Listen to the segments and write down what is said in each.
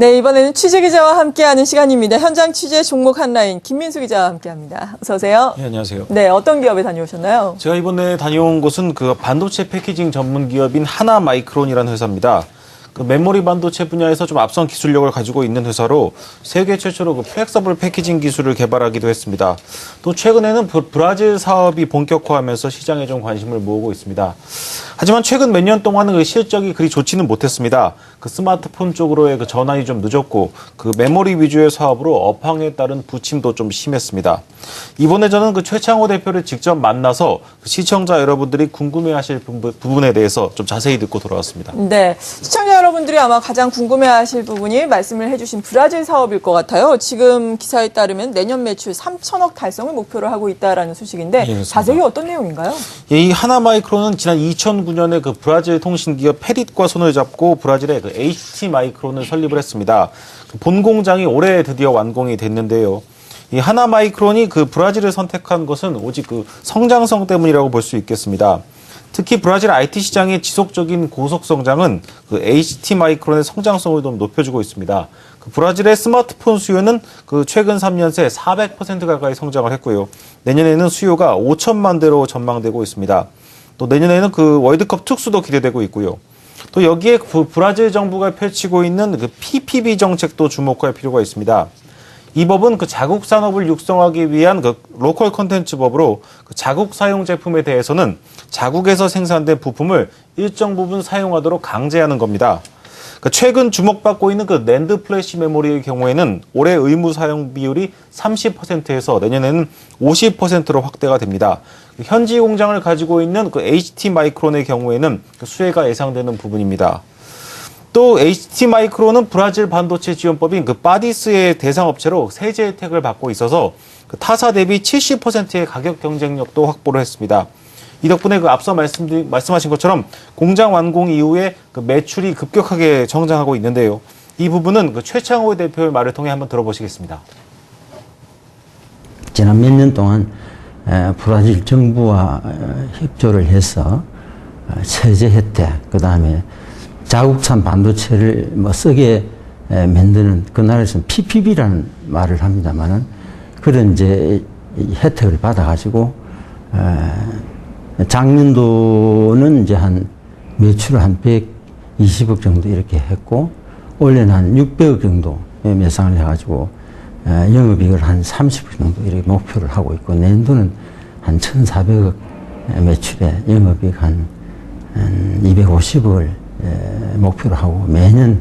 네, 이번에는 취재 기자와 함께하는 시간입니다. 현장 취재 종목 한라인 김민수 기자와 함께합니다. 어서 오세요. 네, 안녕하세요. 네, 어떤 기업에 다녀오셨나요? 제가 이번에 다녀온 곳은 그 반도체 패키징 전문 기업인 하나마이크론이라는 회사입니다. 그 메모리 반도체 분야에서 좀 앞선 기술력을 가지고 있는 회사로 세계 최초로 그 플렉서블 패키징 기술을 개발하기도 했습니다. 또 최근에는 브라질 사업이 본격화하면서 시장에 좀 관심을 모으고 있습니다. 하지만 최근 몇 년 동안은 그 실적이 그리 좋지는 못했습니다. 그 스마트폰 쪽으로의 그 전환이 좀 늦었고 그 메모리 위주의 사업으로 업황에 따른 부침도 좀 심했습니다. 이번에 저는 그 최창호 대표를 직접 만나서 그 시청자 여러분들이 궁금해하실 부분에 대해서 좀 자세히 듣고 돌아왔습니다. 네, 시청자 여러분들이 아마 가장 궁금해하실 부분이 말씀을 해주신 브라질 사업일 것 같아요. 지금 기사에 따르면 내년 매출 3천억 달성을 목표로 하고 있다라는 소식인데 예, 자세히 어떤 내용인가요? 예, 이 하나마이크론은 지난 2009년에 그 브라질 통신기업 페릿과 손을 잡고 브라질의 그 HT 마이크론을 설립을 했습니다. 본 공장이 올해 드디어 완공이 됐는데요. 이 하나마이크론이 그 브라질을 선택한 것은 오직 그 성장성 때문이라고 볼 수 있겠습니다. 특히 브라질 IT 시장의 지속적인 고속 성장은 그 HT 마이크론의 성장성을 좀 높여주고 있습니다. 그 브라질의 스마트폰 수요는 그 최근 3년 새 400% 가까이 성장을 했고요. 내년에는 수요가 5천만 대로 전망되고 있습니다. 또 내년에는 그 월드컵 특수도 기대되고 있고요. 또 여기에 브라질 정부가 펼치고 있는 그 PPP 정책도 주목할 필요가 있습니다. 이 법은 그 자국 산업을 육성하기 위한 그 로컬 컨텐츠 법으로 그 자국 사용 제품에 대해서는 자국에서 생산된 부품을 일정 부분 사용하도록 강제하는 겁니다. 그 최근 주목받고 있는 그 낸드 플래시 메모리의 경우에는 올해 의무 사용 비율이 30%에서 내년에는 50%로 확대가 됩니다. 현지 공장을 가지고 있는 그 HT 마이크론의 경우에는 그 수혜가 예상되는 부분입니다. 또 HT 마이크론은 브라질 반도체 지원법인 그 바디스의 대상 업체로 세제 혜택을 받고 있어서 그 타사 대비 70%의 가격 경쟁력도 확보를 했습니다. 이 덕분에 그 앞서 말씀하신 것처럼 공장 완공 이후에 그 매출이 급격하게 성장하고 있는데요. 이 부분은 그 최창호 대표의 말을 통해 한번 들어보시겠습니다. 지난 몇 년 동안 브라질 정부와 협조를 해서 세제 혜택, 그다음에 자국산 반도체를 쓰게 만드는 그 나라에서는 PPP라는 말을 합니다만은 그런 이제 혜택을 받아가지고 작년도는 이제 한 매출 한 120억 정도 이렇게 했고 올해는 한 600억 정도 예상을 해가지고 영업이익을 한 30억 정도 이렇게 목표를 하고 있고 내년도는 한 1,400억 매출에 영업이익 한 250억을 목표로 하고 매년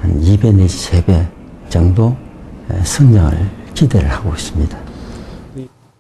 한 2배 내지 3배 정도 성장을 기대를 하고 있습니다.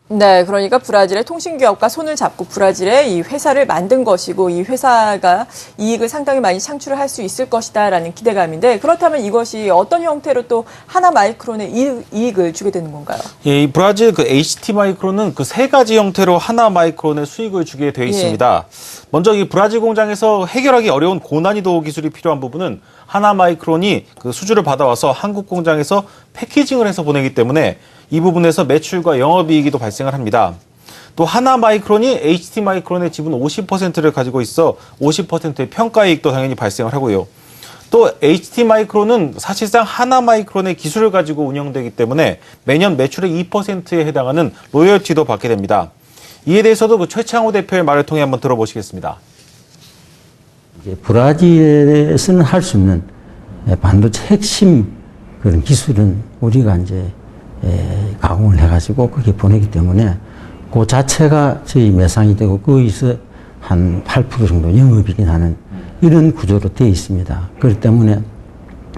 네, 그러니까 브라질의 통신기업과 손을 잡고 브라질의 이 회사를 만든 것이고 이 회사가 이익을 상당히 많이 창출을 할 수 있을 것이다라는 기대감인데 그렇다면 이것이 어떤 형태로 또 하나마이크론의 이익을 주게 되는 건가요? 예, 이 브라질 그 HT 마이크론은 그 세 가지 형태로 하나마이크론의 수익을 주게 되어 있습니다. 예. 먼저 이 브라질 공장에서 해결하기 어려운 고난이도 기술이 필요한 부분은 하나마이크론이 그 수주를 받아와서 한국 공장에서 패키징을 해서 보내기 때문에 이 부분에서 매출과 영업이익이 발생을 합니다. 또 하나마이크론이 HT 마이크론의 지분 50%를 가지고 있어 50%의 평가이익도 당연히 발생을 하고요. 또 HT 마이크론은 사실상 하나마이크론의 기술을 가지고 운영되기 때문에 매년 매출의 2%에 해당하는 로열티도 받게 됩니다. 이에 대해서도 그 최창호 대표의 말을 통해 한번 들어보시겠습니다. 이제 브라질에서는 할 수 있는 반도체 핵심 그런 기술은 우리가 이제 가공을 해가지고 거기에 보내기 때문에 그 자체가 저희 매상이 되고 거기서 한 8% 정도 영업이익이 나는 이런 구조로 되어 있습니다. 그렇기 때문에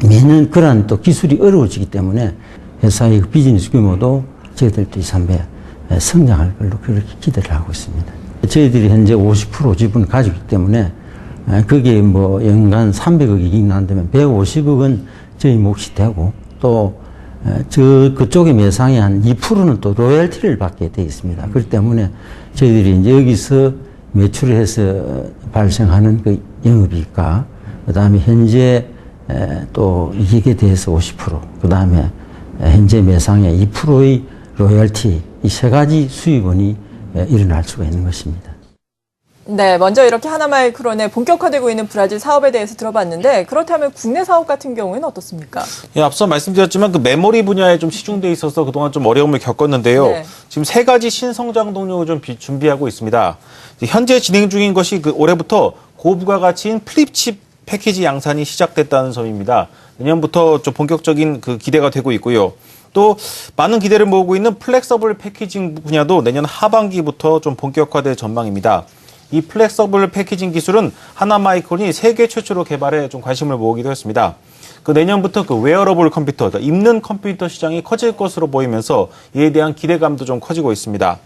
매년 그러한 또 기술이 어려워지기 때문에 회사의 비즈니스 규모도 저희들도 2, 3배 성장할 걸로 그렇게 기대를 하고 있습니다. 저희들이 현재 50% 지분을 가지고 있기 때문에 그게 뭐 연간 300억 이익 난다면 150억은 저희 몫이 되고 또 그쪽의 매상의 한 2%는 또 로열티를 받게 되어 있습니다. 그렇기 때문에 저희들이 이제 여기서 매출을 해서 발생하는 그 영업이익과 그 다음에 현재 또 이익에 대해서 50%, 그 다음에 현재 매상의 2%의 로열티, 이 세 가지 수익원이 일어날 수가 있는 것입니다. 네, 먼저 이렇게 하나마이크론의 본격화되고 있는 브라질 사업에 대해서 들어봤는데 그렇다면 국내 사업 같은 경우에는 어떻습니까? 예, 앞서 말씀드렸지만 그 메모리 분야에 좀 치중돼 있어서 그동안 좀 어려움을 겪었는데요. 네. 지금 3가지 신성장 동력을 좀 준비하고 있습니다. 현재 진행 중인 것이 그 올해부터 고부가가치인 플립칩 패키지 양산이 시작됐다는 점입니다. 내년부터 좀 본격적인 그 기대가 되고 있고요. 또 많은 기대를 모으고 있는 플렉서블 패키징 분야도 내년 하반기부터 좀 본격화될 전망입니다. 이 플렉서블 패키징 기술은 하나마이크론이 세계 최초로 개발해 좀 관심을 모으기도 했습니다. 그 내년부터 그 웨어러블 컴퓨터, 그러니까 입는 컴퓨터 시장이 커질 것으로 보이면서 이에 대한 기대감도 좀 커지고 있습니다.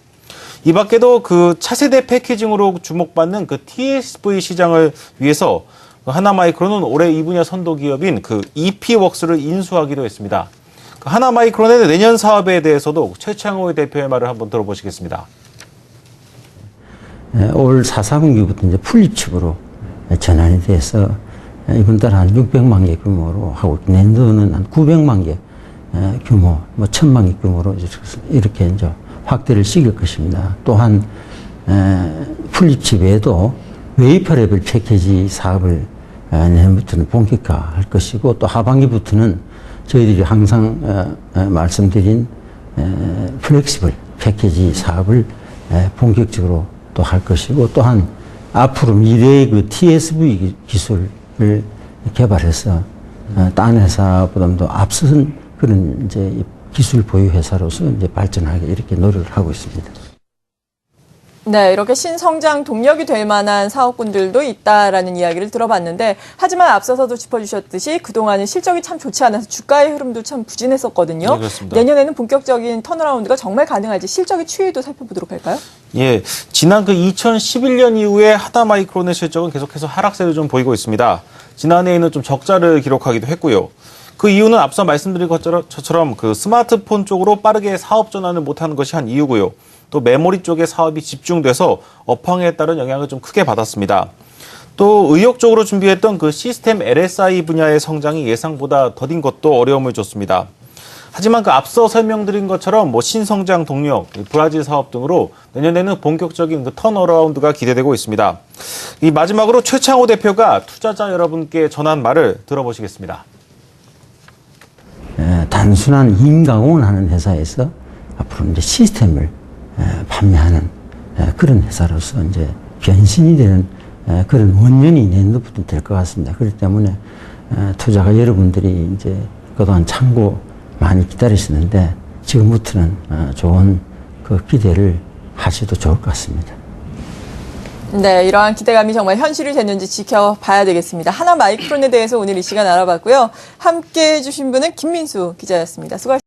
이 밖에도 그 차세대 패키징으로 주목받는 그 TSV 시장을 위해서 하나마이크론은 올해 이 분야 선도 기업인 그 EP웍스를 인수하기도 했습니다. 그 하나마이크론의 내년 사업에 대해서도 최창호 대표의 말을 한번 들어보시겠습니다. 올 4분기부터 이제 풀립칩으로 전환이 돼서 이번 달 한 600만 개 규모로 하고 내년도는 한 900만 개 규모, 뭐 1000만 개 규모로 이렇게 이제 확대를 시킬 것입니다. 또한 풀립칩 외에도 웨이퍼 레벨 패키지 사업을 내년부터는 본격화할 것이고 또 하반기부터는 저희들이 항상 말씀드린 플렉시블 패키지 사업을 본격적으로 또 할 것이고 또한 앞으로 미래의 그 TSV 기술을 개발해서 딴 회사보다도 앞선 그런 이제 기술 보유 회사로서 이제 발전하게 이렇게 노력을 하고 있습니다. 네, 이렇게 신성장 동력이 될 만한 사업군들도 있다라는 이야기를 들어봤는데 하지만 앞서서도 짚어주셨듯이 그동안은 실적이 참 좋지 않아서 주가의 흐름도 참 부진했었거든요. 네, 그렇습니다. 내년에는 본격적인 턴어라운드가 정말 가능할지 실적의 추이도 살펴보도록 할까요? 예, 지난 그 2011년 이후에 하나마이크론의 실적은 계속해서 하락세를 좀 보이고 있습니다. 지난해에는 좀 적자를 기록하기도 했고요. 그 이유는 앞서 말씀드린 것처럼 그 스마트폰 쪽으로 빠르게 사업 전환을 못하는 것이 한 이유고요. 또 메모리 쪽의 사업이 집중돼서 업황에 따른 영향을 좀 크게 받았습니다. 또 의욕적으로 준비했던 그 시스템 LSI 분야의 성장이 예상보다 더딘 것도 어려움을 줬습니다. 하지만 그 앞서 설명드린 것처럼 뭐 신성장 동력, 브라질 사업 등으로 내년에는 본격적인 그 턴어라운드가 기대되고 있습니다. 이 마지막으로 최창호 대표가 투자자 여러분께 전한 말을 들어보시겠습니다. 단순한 임가공을 하는 회사에서 앞으로 이제 시스템을 판매하는 그런 회사로서 이제 변신이 되는 그런 원년이 내년도부터 될 것 같습니다. 그렇기 때문에 투자가 여러분들이 이제 그동안 참고 많이 기다리시는데 지금부터는 좋은 그 기대를 하셔도 좋을 것 같습니다. 네, 이러한 기대감이 정말 현실이 됐는지 지켜봐야 되겠습니다. 하나마이크론에 대해서 오늘 이 시간 알아봤고요. 함께해 주신 분은 김민수 기자였습니다. 수고하셨습니다.